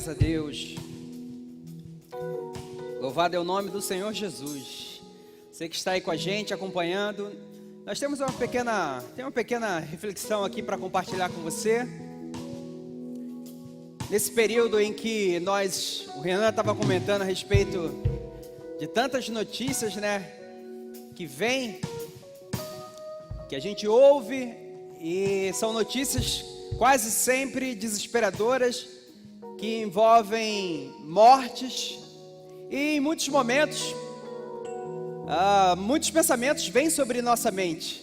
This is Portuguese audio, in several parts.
Graças a Deus, louvado é o nome do Senhor Jesus. Você que está aí com a gente, acompanhando, nós temos uma pequena reflexão aqui para compartilhar com você. Nesse período em que o Renan estava comentando a respeito de tantas notícias, que vêm, que a gente ouve, e são notícias quase sempre desesperadoras, que envolvem mortes, e em muitos momentos, muitos pensamentos vêm sobre nossa mente,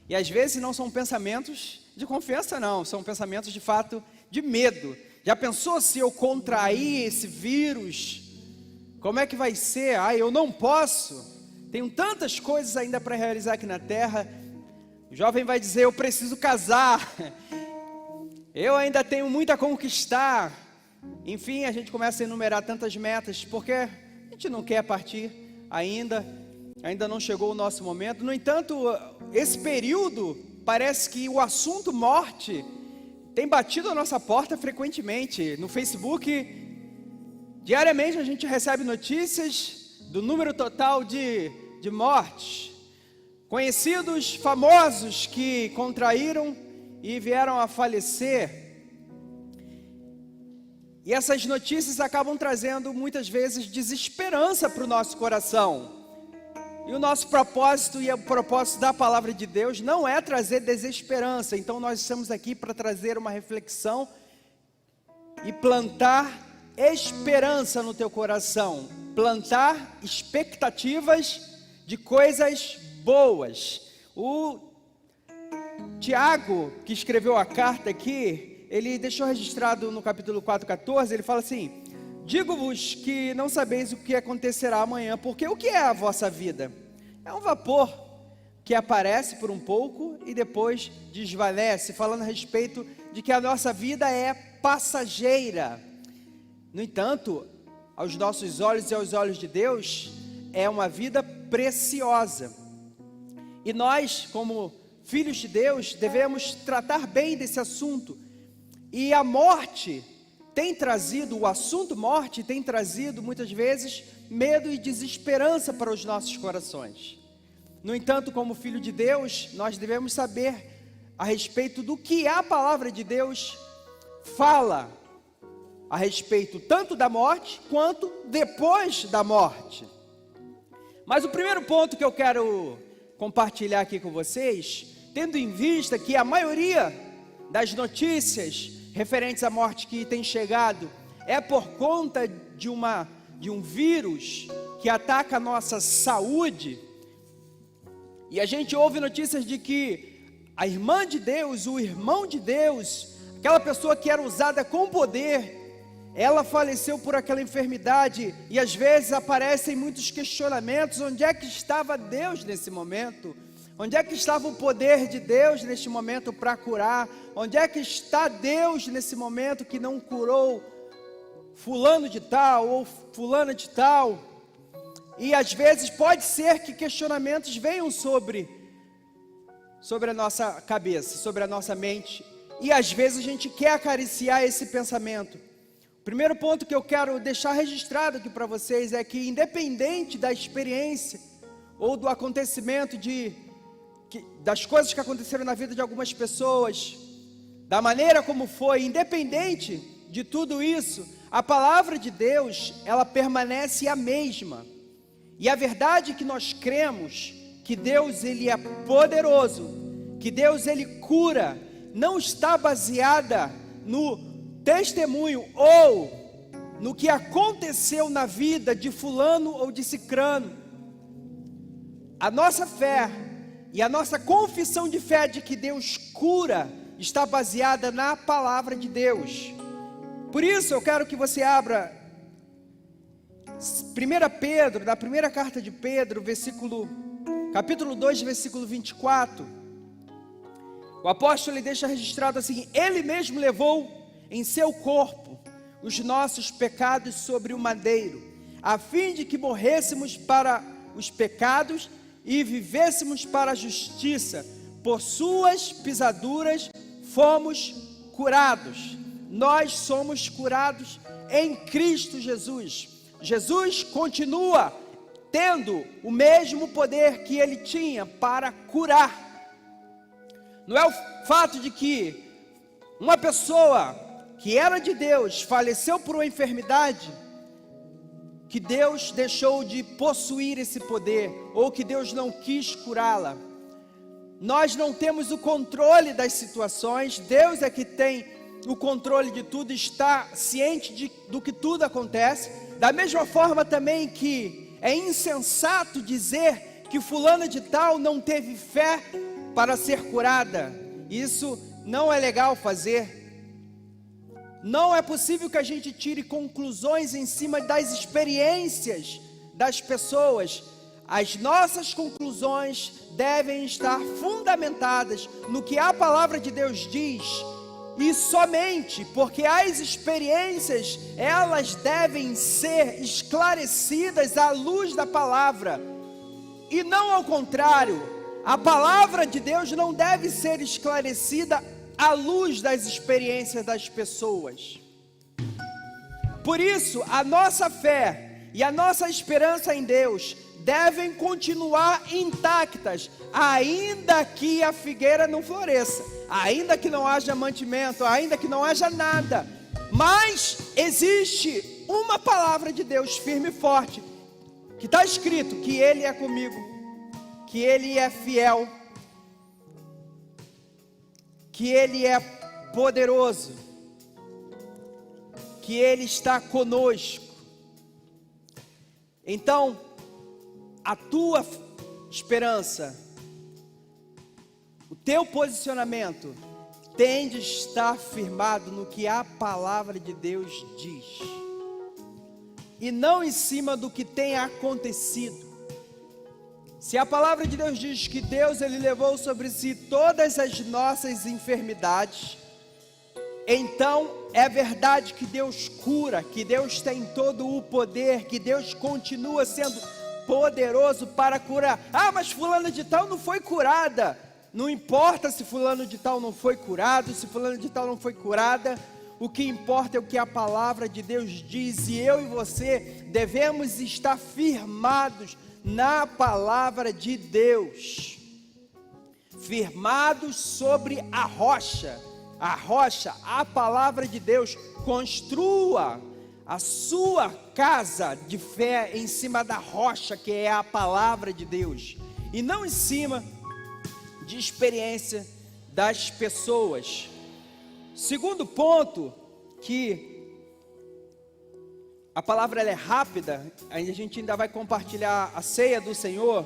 e às vezes não são pensamentos de confiança não, são pensamentos de fato de medo. Já pensou se eu contrair esse vírus? Como é que vai ser? Eu não posso, tenho tantas coisas ainda para realizar aqui na terra. O jovem vai dizer, eu preciso casar, eu ainda tenho muito a conquistar. Enfim, a gente começa a enumerar tantas metas, porque a gente não quer partir ainda não chegou o nosso momento. No entanto, esse período, parece que o assunto morte tem batido a nossa porta frequentemente. No Facebook, diariamente a gente recebe notícias do número total de mortes. Conhecidos, famosos que contraíram e vieram a falecer. E essas notícias acabam trazendo muitas vezes desesperança para o nosso coração. E o nosso propósito e o propósito da palavra de Deus não é trazer desesperança. Então nós estamos aqui para trazer uma reflexão e plantar esperança no teu coração. Plantar expectativas de coisas boas. O Tiago, que escreveu a carta aqui, ele deixou registrado no capítulo 4:14, ele fala assim: digo-vos que não sabeis o que acontecerá amanhã, porque o que é a vossa vida? É um vapor que aparece por um pouco e depois desvanece, falando a respeito de que a nossa vida é passageira. No entanto, aos nossos olhos e aos olhos de Deus, é uma vida preciosa. E nós, como filhos de Deus, devemos tratar bem desse assunto. E a morte tem trazido, o assunto morte tem trazido muitas vezes medo e desesperança para os nossos corações. No entanto, como filho de Deus, nós devemos saber a respeito do que a palavra de Deus fala a respeito tanto da morte quanto depois da morte. Mas o primeiro ponto que eu quero compartilhar aqui com vocês, tendo em vista que a maioria das notícias referentes à morte que tem chegado é por conta de um vírus que ataca a nossa saúde, e a gente ouve notícias de que a irmã de Deus, o irmão de Deus, aquela pessoa que era usada com poder, ela faleceu por aquela enfermidade, e às vezes aparecem muitos questionamentos: onde é que estava Deus nesse momento? Onde é que estava o poder de Deus neste momento para curar? Onde é que está Deus nesse momento que não curou fulano de tal ou fulana de tal? E às vezes pode ser que questionamentos venham sobre a nossa cabeça, sobre a nossa mente. E às vezes a gente quer acariciar esse pensamento. O primeiro ponto que eu quero deixar registrado aqui para vocês é que, independente da experiência ou do acontecimento das coisas que aconteceram na vida de algumas pessoas, da maneira como foi, independente de tudo isso, a palavra de Deus, ela permanece a mesma. E a verdade que nós cremos, que Deus ele é poderoso, que Deus ele cura, não está baseada no testemunho ou no que aconteceu na vida de fulano ou de cicrano. A nossa fé e a nossa confissão de fé de que Deus cura está baseada na palavra de Deus. Por isso eu quero que você abra 1 Pedro, da primeira carta de Pedro, capítulo 2, versículo 24. O apóstolo ele deixa registrado assim: ele mesmo levou em seu corpo os nossos pecados sobre o madeiro, a fim de que morrêssemos para os pecados e vivêssemos para a justiça. Por suas pisaduras fomos curados. nós somos curados em Cristo Jesus. Jesus continua tendo o mesmo poder que ele tinha para curar. Não é o fato de que uma pessoa que era de Deus faleceu por uma enfermidade, que Deus deixou de possuir esse poder, ou que Deus não quis curá-la. Nós não temos o controle das situações, Deus é que tem o controle de tudo, está ciente do que tudo acontece. Da mesma forma também que é insensato dizer que fulana de tal não teve fé para ser curada. Isso não é legal fazer. Não é possível que a gente tire conclusões em cima das experiências das pessoas. As nossas conclusões devem estar fundamentadas no que a palavra de Deus diz, e somente porque as experiências, elas devem ser esclarecidas à luz da palavra, e não ao contrário. A palavra de Deus não deve ser esclarecida à luz das experiências das pessoas. Por isso, a nossa fé e a nossa esperança em Deus devem continuar intactas, ainda que a figueira não floresça, ainda que não haja mantimento, ainda que não haja nada. Mas existe uma palavra de Deus firme e forte, que está escrito que Ele é comigo, que Ele é fiel, que Ele é poderoso, que Ele está conosco. Então, a tua esperança, o teu posicionamento tem de estar firmado no que a palavra de Deus diz, e não em cima do que tem acontecido. Se a palavra de Deus diz que Deus, Ele levou sobre si todas as nossas enfermidades, então é verdade que Deus cura, que Deus tem todo o poder, que Deus continua sendo poderoso para curar. Ah, mas fulano de tal não foi curada. Não importa se fulano de tal não foi curado, se fulano de tal não foi curada. O que importa é o que a palavra de Deus diz, e eu e você devemos estar firmados na palavra de Deus, firmados sobre a rocha, a palavra de Deus. Construa a sua casa de fé em cima da rocha, que é a palavra de Deus, e não em cima de experiência das pessoas. Segundo ponto, que a palavra ela é rápida, a gente ainda vai compartilhar a ceia do Senhor.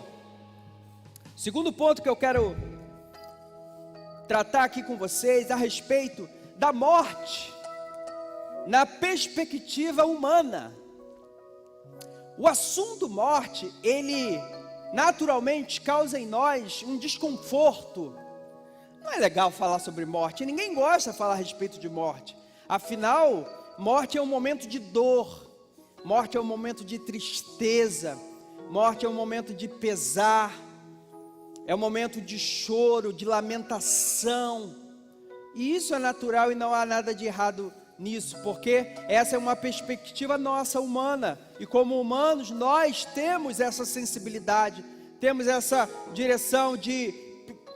Segundo ponto que eu quero tratar aqui com vocês a respeito da morte na perspectiva humana. O assunto morte, ele naturalmente causa em nós um desconforto. Não é legal falar sobre morte, ninguém gosta de falar a respeito de morte. Afinal, morte é um momento de dor, morte é um momento de tristeza, morte é um momento de pesar, é um momento de choro, de lamentação. E isso é natural e não há nada de errado nisso, porque essa é uma perspectiva nossa, humana, e como humanos nós temos essa sensibilidade, temos essa direção de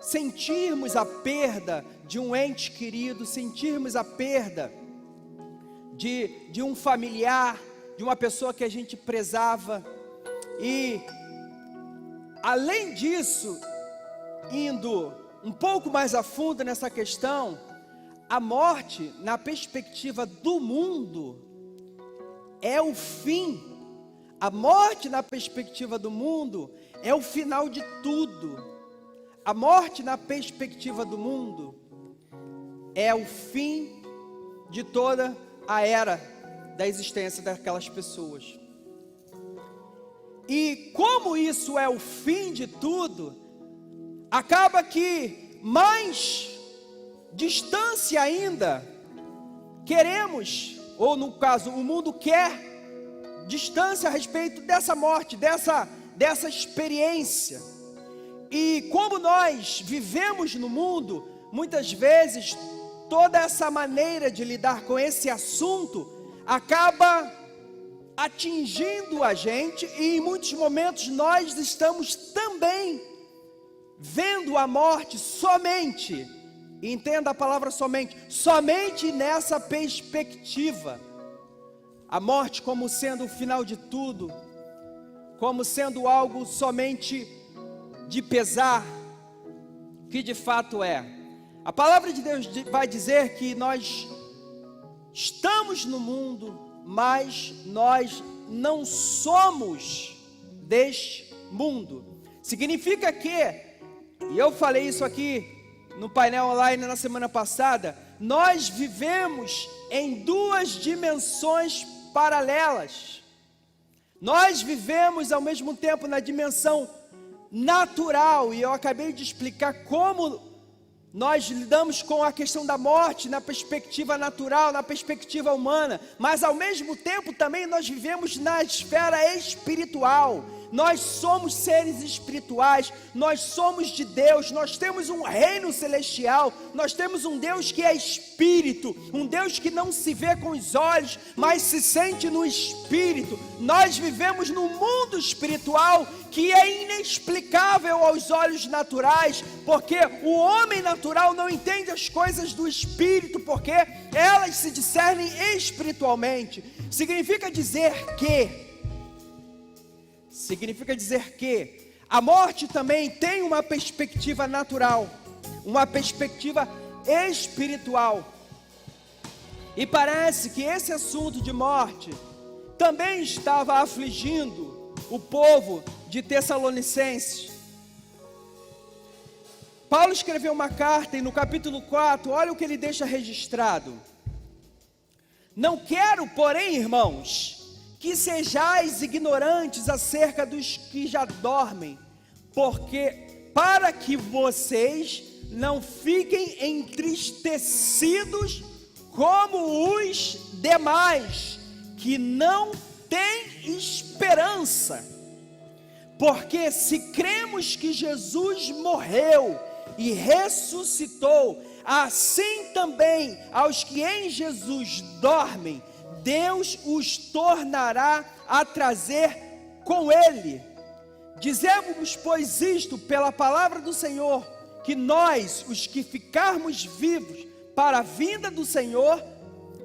sentirmos a perda de um ente querido, sentirmos a perda de um familiar, de uma pessoa que a gente prezava. E além disso, indo um pouco mais a fundo nessa questão, a morte, na perspectiva do mundo, é o fim. A morte, na perspectiva do mundo, é o final de tudo. A morte, na perspectiva do mundo, é o fim de toda a era da existência daquelas pessoas. E como isso é o fim de tudo, acaba que mais distância ainda queremos, ou no caso o mundo quer distância a respeito dessa morte, dessa experiência. E como nós vivemos no mundo, muitas vezes toda essa maneira de lidar com esse assunto acaba atingindo a gente, e em muitos momentos nós estamos também vendo a morte somente, entenda a palavra somente nessa perspectiva, a morte como sendo o final de tudo, como sendo algo somente de pesar, que de fato é. A palavra de Deus vai dizer que nós estamos no mundo, mas nós não somos deste mundo. Significa que, e eu falei isso aqui no painel online na semana passada, nós vivemos em duas dimensões paralelas. Nós vivemos ao mesmo tempo na dimensão natural, e eu acabei de explicar como nós lidamos com a questão da morte na perspectiva natural, na perspectiva humana, mas ao mesmo tempo também nós vivemos na esfera espiritual. Nós somos seres espirituais, nós somos de Deus, nós temos um reino celestial, nós temos um Deus que é espírito, um Deus que não se vê com os olhos, mas se sente no espírito. Nós vivemos num mundo espiritual que é inexplicável aos olhos naturais, porque o homem natural não entende as coisas do espírito, porque elas se discernem espiritualmente. Significa dizer que a morte também tem uma perspectiva natural, uma perspectiva espiritual. E parece que esse assunto de morte também estava afligindo o povo de Tessalonicenses. Paulo escreveu uma carta e no capítulo 4, olha o que ele deixa registrado: não quero, porém, irmãos, que sejais ignorantes acerca dos que já dormem, porque para que vocês não fiquem entristecidos como os demais, que não têm esperança. Porque se cremos que Jesus morreu e ressuscitou, assim também aos que em Jesus dormem, Deus os tornará a trazer com Ele. Dizemos, pois, isto pela palavra do Senhor, que nós, os que ficarmos vivos para a vinda do Senhor,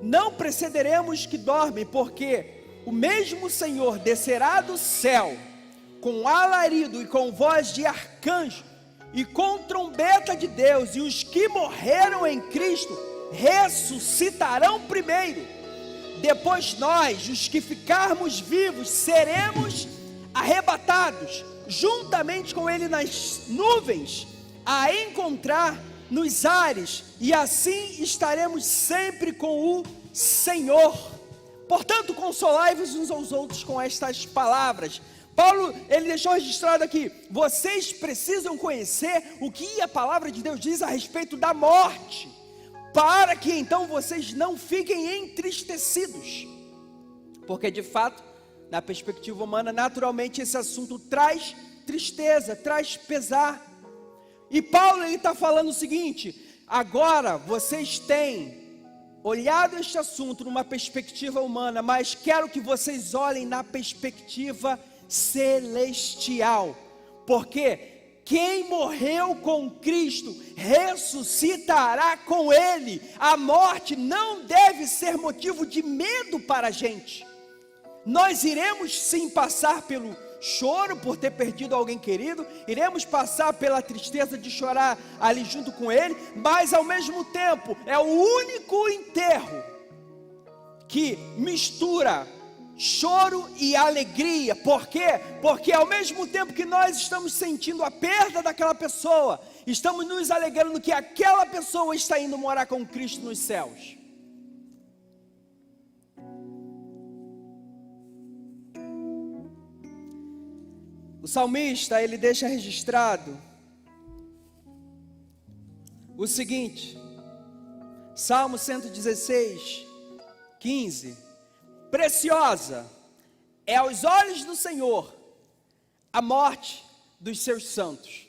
não precederemos que dormem, porque o mesmo Senhor descerá do céu, com alarido e com voz de arcanjo, e com trombeta de Deus, e os que morreram em Cristo ressuscitarão primeiro. Depois nós, os que ficarmos vivos, seremos arrebatados, juntamente com Ele nas nuvens, a encontrar nos ares, e assim estaremos sempre com o Senhor. Portanto, consolai-vos uns aos outros com estas palavras. Paulo, ele deixou registrado aqui: vocês precisam conhecer o que a palavra de Deus diz a respeito da morte, para que então vocês não fiquem entristecidos, porque de fato, na perspectiva humana, naturalmente esse assunto traz tristeza, traz pesar. E Paulo está falando o seguinte: agora vocês têm olhado este assunto numa perspectiva humana, mas quero que vocês olhem na perspectiva celestial, porque quem morreu com Cristo ressuscitará com Ele. A morte não deve ser motivo de medo para a gente. Nós iremos sim passar pelo choro por ter perdido alguém querido, iremos passar pela tristeza de chorar ali junto com Ele, mas ao mesmo tempo é o único enterro que mistura choro e alegria. Por quê? Porque ao mesmo tempo que nós estamos sentindo a perda daquela pessoa, estamos nos alegrando que aquela pessoa está indo morar com Cristo nos céus. O salmista, ele deixa registrado o seguinte, Salmo 116, 15: preciosa é aos olhos do Senhor a morte dos seus santos.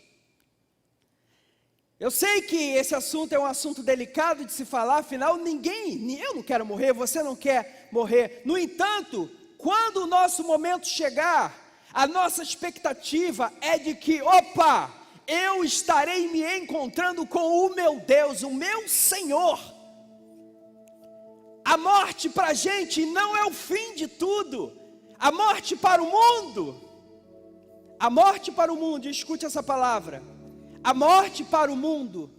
Eu sei que esse assunto é um assunto delicado de se falar, afinal eu não quero morrer, você não quer morrer. No entanto, quando o nosso momento chegar, a nossa expectativa é de que, eu estarei me encontrando com o meu Deus, o meu Senhor. A morte para a gente não é o fim de tudo. A morte para o mundo, escute essa palavra. A morte para o mundo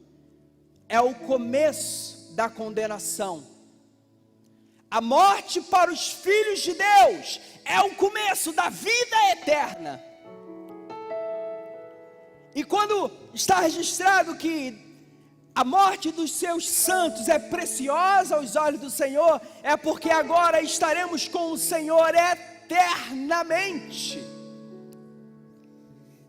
é o começo da condenação. A morte para os filhos de Deus é o começo da vida eterna. E quando está registrado que a morte dos seus santos é preciosa aos olhos do Senhor, é porque agora estaremos com o Senhor eternamente.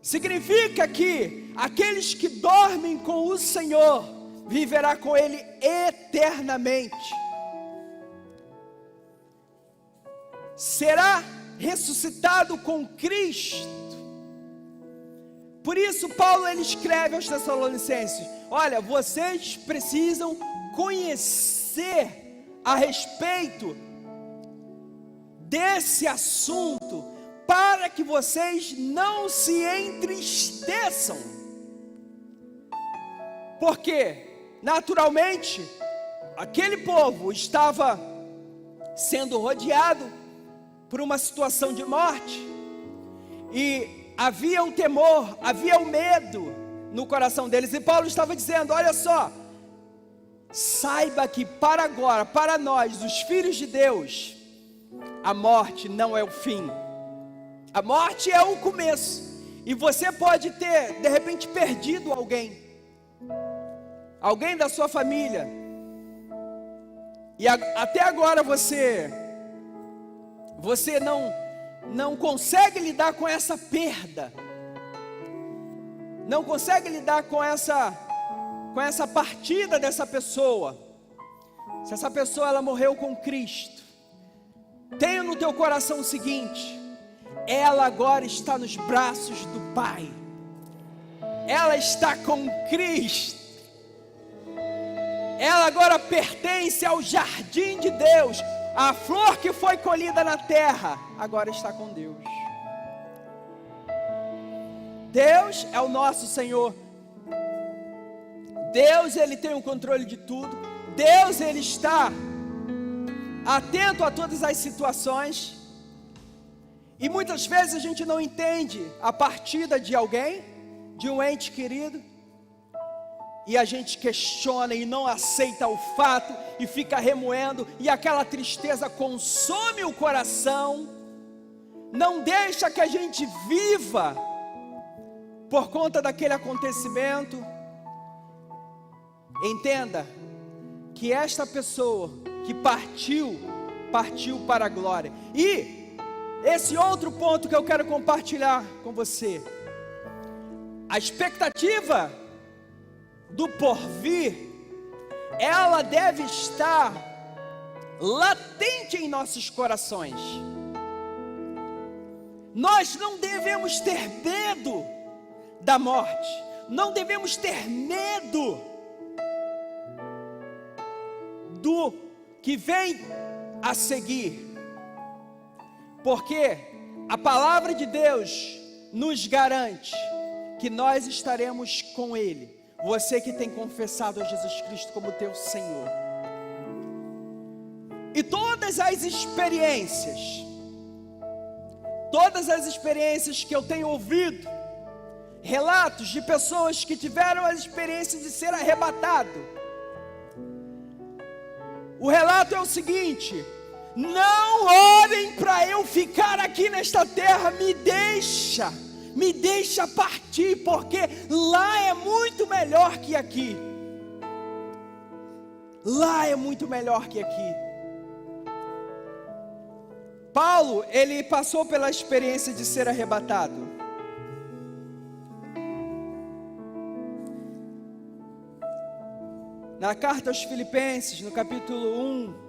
Significa que aqueles que dormem com o Senhor viverá com Ele eternamente. Será ressuscitado com Cristo. Por isso Paulo ele escreve aos Tessalonicenses: olha, vocês precisam conhecer a respeito desse assunto, para que vocês não se entristeçam. Porque, naturalmente, aquele povo estava sendo rodeado por uma situação de morte, e havia o temor, havia o medo no coração deles, e Paulo estava dizendo: olha só, saiba que para agora, para nós, os filhos de Deus, a morte não é o fim, a morte é o começo. E você pode ter, de repente, perdido alguém da sua família, e até agora você não consegue lidar com essa perda, não consegue lidar com essa partida dessa pessoa. Se essa pessoa ela morreu com Cristo, tenha no teu coração o seguinte: ela agora está nos braços do Pai, ela está com Cristo, ela agora pertence ao jardim de Deus. A flor que foi colhida na terra, agora está com Deus. Deus é o nosso Senhor. Deus, Ele tem o controle de tudo. Deus, Ele está atento a todas as situações. E muitas vezes a gente não entende a partida de alguém, de um ente querido, e a gente questiona e não aceita o fato, e fica remoendo, e aquela tristeza consome o coração, não deixa que a gente viva por conta daquele acontecimento. Entenda que esta pessoa que partiu para a glória. E esse outro ponto que eu quero compartilhar com você: a expectativa do porvir, ela deve estar latente em nossos corações. Nós não devemos ter medo da morte, não devemos ter medo do que vem a seguir, porque a palavra de Deus nos garante que nós estaremos com Ele. Você que tem confessado a Jesus Cristo como teu Senhor. E todas as experiências que eu tenho ouvido, relatos de pessoas que tiveram a experiência de ser arrebatado, o relato é o seguinte: não orem para eu ficar aqui nesta terra, me deixa partir, porque lá é muito melhor que aqui. Lá é muito melhor que aqui. Paulo, ele passou pela experiência de ser arrebatado. Na carta aos Filipenses, no capítulo 1,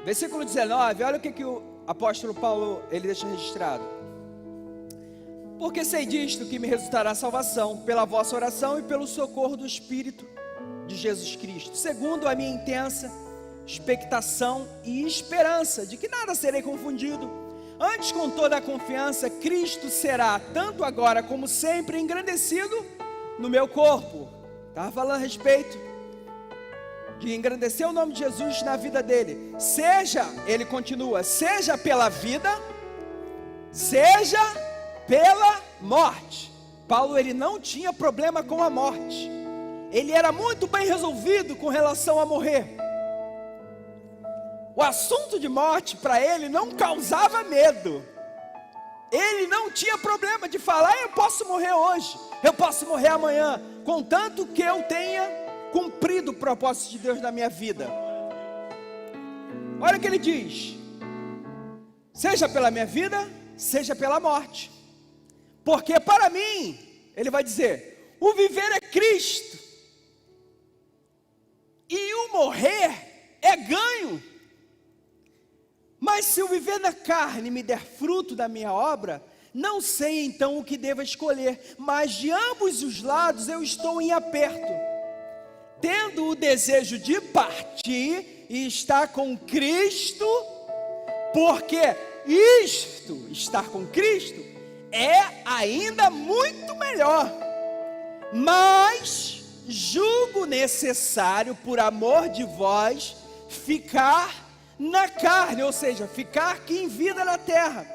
versículo 19, olha o que o apóstolo Paulo, ele deixa registrado: porque sei disto, que me resultará salvação pela vossa oração e pelo socorro do Espírito de Jesus Cristo, segundo a minha intensa expectação e esperança de que nada serei confundido. Antes, com toda a confiança, Cristo será, tanto agora como sempre, engrandecido no meu corpo. Estava falando a respeito de engrandecer o nome de Jesus na vida dele. Seja, ele continua, seja pela vida, seja pela morte. Paulo, ele não tinha problema com a morte. Ele era muito bem resolvido com relação a morrer. O assunto de morte para ele não causava medo. Ele não tinha problema de falar: eu posso morrer hoje, eu posso morrer amanhã, contanto que eu tenha cumprido o propósito de Deus na minha vida. Olha o que ele diz: seja pela minha vida, seja pela morte. Porque para mim, ele vai dizer, o viver é Cristo, e o morrer é ganho. Mas se o viver na carne me der fruto da minha obra, não sei então o que devo escolher, mas de ambos os lados eu estou em aperto, tendo o desejo de partir e estar com Cristo, porque isto, estar com Cristo, é ainda muito melhor. Mas julgo necessário, por amor de vós, ficar na carne, ou seja, ficar aqui em vida na terra.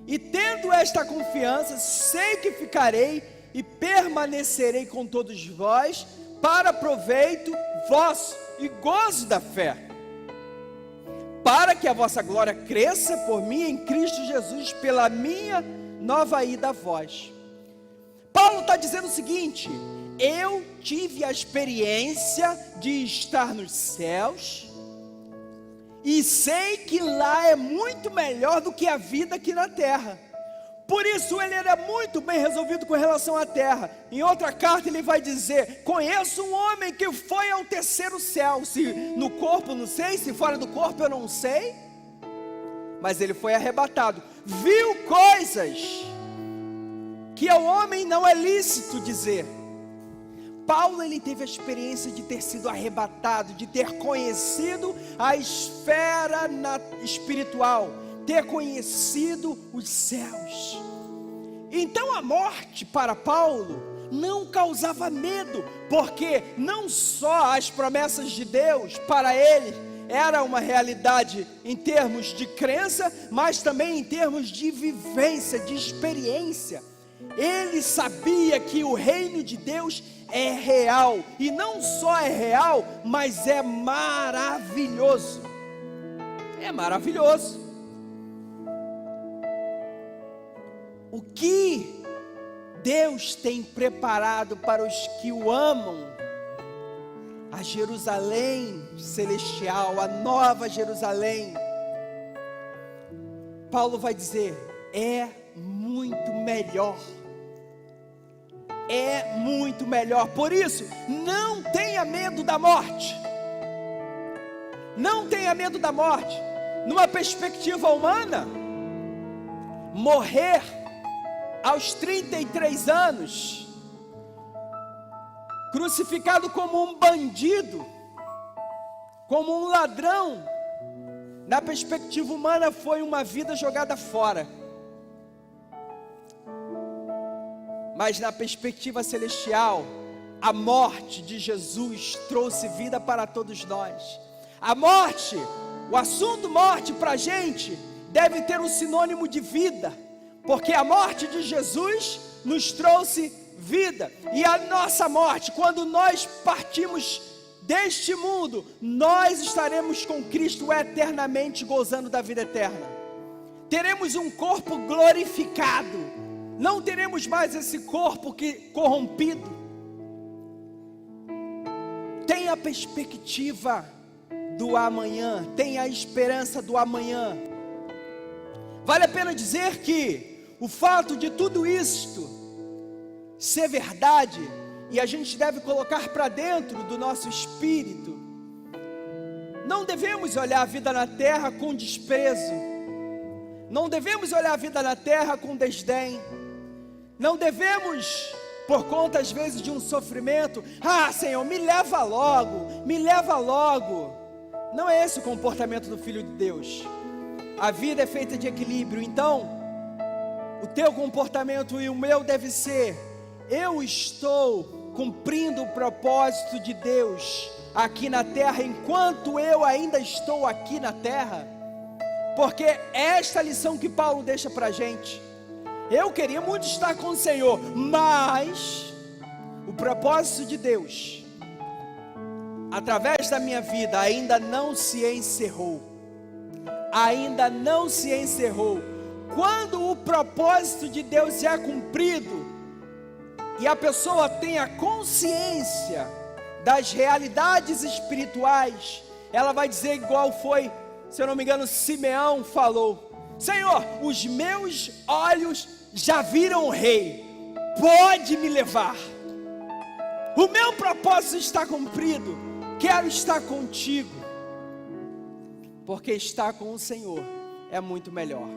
E tendo esta confiança, sei que ficarei e permanecerei com todos vós, para proveito vosso e gozo da fé, para que a vossa glória cresça por mim em Cristo Jesus, pela minha nova ida a vós. Paulo está dizendo o seguinte: eu tive a experiência de estar nos céus, e sei que lá é muito melhor do que a vida aqui na terra. Por isso ele era muito bem resolvido com relação à terra. Em outra carta ele vai dizer: conheço um homem que foi ao terceiro céu. Se no corpo não sei, se fora do corpo eu não sei, mas ele foi arrebatado. Viu coisas que ao homem não é lícito dizer. Paulo, ele teve a experiência de ter sido arrebatado, de ter conhecido a esfera espiritual, ter conhecido os céus. Então a morte para Paulo não causava medo, porque não só as promessas de Deus para ele era uma realidade em termos de crença, mas também em termos de vivência, de experiência. Ele sabia que o reino de Deus é real, e não só é real, mas é maravilhoso. É maravilhoso. O que Deus tem preparado para os que o amam, a Jerusalém celestial, a nova Jerusalém, Paulo vai dizer, é muito melhor. É muito melhor. Por isso, não tenha medo da morte. Não tenha medo da morte. Numa perspectiva humana, morrer aos 33 anos, crucificado como um bandido, como um ladrão, na perspectiva humana foi uma vida jogada fora. Mas na perspectiva celestial, a morte de Jesus trouxe vida para todos nós. A morte, o assunto morte para a gente, deve ter um sinônimo de vida, porque a morte de Jesus nos trouxe vida. E a nossa morte, quando nós partimos deste mundo, nós estaremos com Cristo eternamente gozando da vida eterna. Teremos um corpo glorificado. Não teremos mais esse corpo corrompido. Tenha a perspectiva do amanhã, tenha a esperança do amanhã. Vale a pena dizer que o fato de tudo isto ser verdade, e a gente deve colocar para dentro do nosso espírito, não devemos olhar a vida na terra com desprezo, Não devemos olhar a vida na terra com desdém. Não devemos, por conta às vezes de um sofrimento, Senhor, me leva logo, me leva logo. Não é esse o comportamento do Filho de Deus. A vida é feita de equilíbrio. Então, o teu comportamento e o meu deve ser: eu estou cumprindo o propósito de Deus aqui na terra, enquanto eu ainda estou aqui na terra. Porque é esta lição que Paulo deixa para a gente. Eu queria muito estar com o Senhor, mas o propósito de Deus através da minha vida ainda não se encerrou. Ainda não se encerrou. Quando o propósito de Deus é cumprido e a pessoa tem a consciência das realidades espirituais, ela vai dizer igual foi, se eu não me engano, Simeão falou: Senhor, os meus olhos já viram o rei, pode me levar. O meu propósito está cumprido, quero estar contigo, porque estar com o Senhor é muito melhor.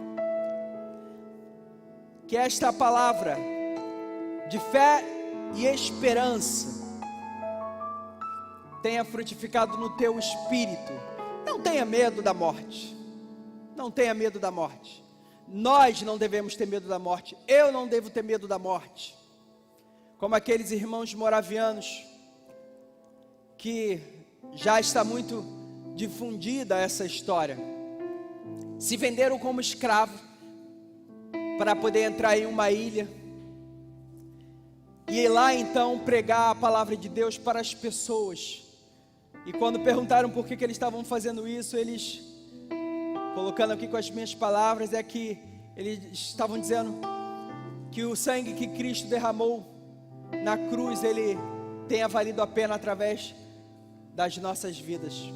Que esta palavra de fé e esperança tenha frutificado no teu espírito. Não tenha medo da morte. Não tenha medo da morte. Nós não devemos ter medo da morte. Eu não devo ter medo da morte. Como aqueles irmãos moravianos, que já está muito difundida essa história. Se venderam como escravo para poder entrar em uma ilha e lá então pregar a palavra de Deus para as pessoas. E quando perguntaram por que eles estavam fazendo isso, eles, colocando aqui com as minhas palavras, é que eles estavam dizendo que o sangue que Cristo derramou na cruz, ele tenha valido a pena através das nossas vidas.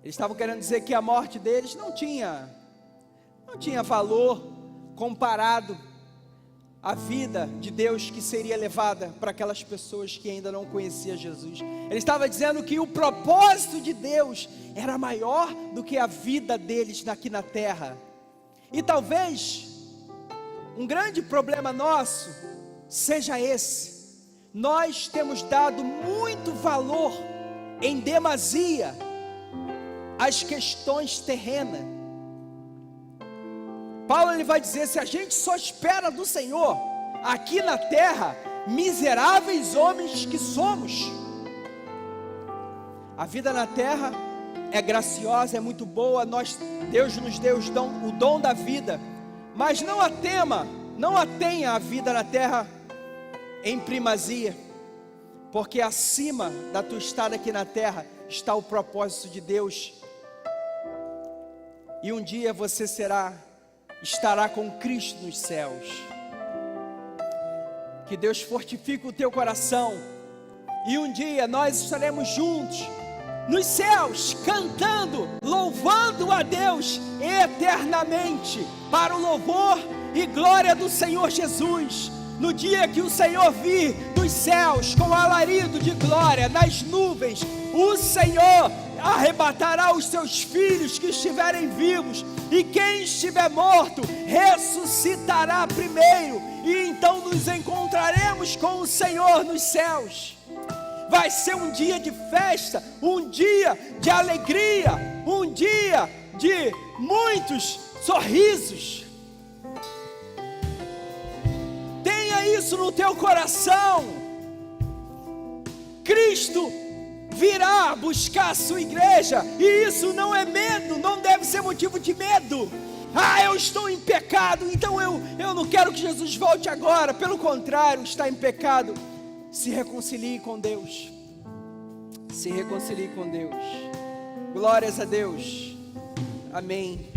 Eles estavam querendo dizer que a morte deles não tinha valor comparado à vida de Deus que seria levada para aquelas pessoas que ainda não conheciam Jesus. Ele estava dizendo que o propósito de Deus era maior do que a vida deles aqui na terra. E talvez um grande problema nosso seja esse: nós temos dado muito valor, em demasia, às questões terrenas. Paulo ele vai dizer: se a gente só espera do Senhor aqui na terra, miseráveis homens que somos. A vida na terra é graciosa, é muito boa. Deus nos deu o dom da vida, mas não a tenha a vida na terra em primazia, porque acima da tua estada aqui na terra está o propósito de Deus. E um dia você estará com Cristo nos céus. Que Deus fortifique o teu coração, e um dia nós estaremos juntos nos céus, cantando, louvando a Deus eternamente, para o louvor e glória do Senhor Jesus. No dia que o Senhor vir dos céus com alarido de glória nas nuvens, o Senhor arrebatará os seus filhos que estiverem vivos, e quem estiver morto ressuscitará primeiro, e então nos encontraremos com o Senhor nos céus. Vai ser um dia de festa, um dia de alegria, um dia de muitos sorrisos. Tenha isso no teu coração. Cristo virá buscar a sua igreja, e isso não é medo, não deve ser motivo de medo. Eu estou em pecado, então eu não quero que Jesus volte agora. Pelo contrário, está em pecado, se reconcilie com Deus. Se reconcilie com Deus. Glórias a Deus. Amém.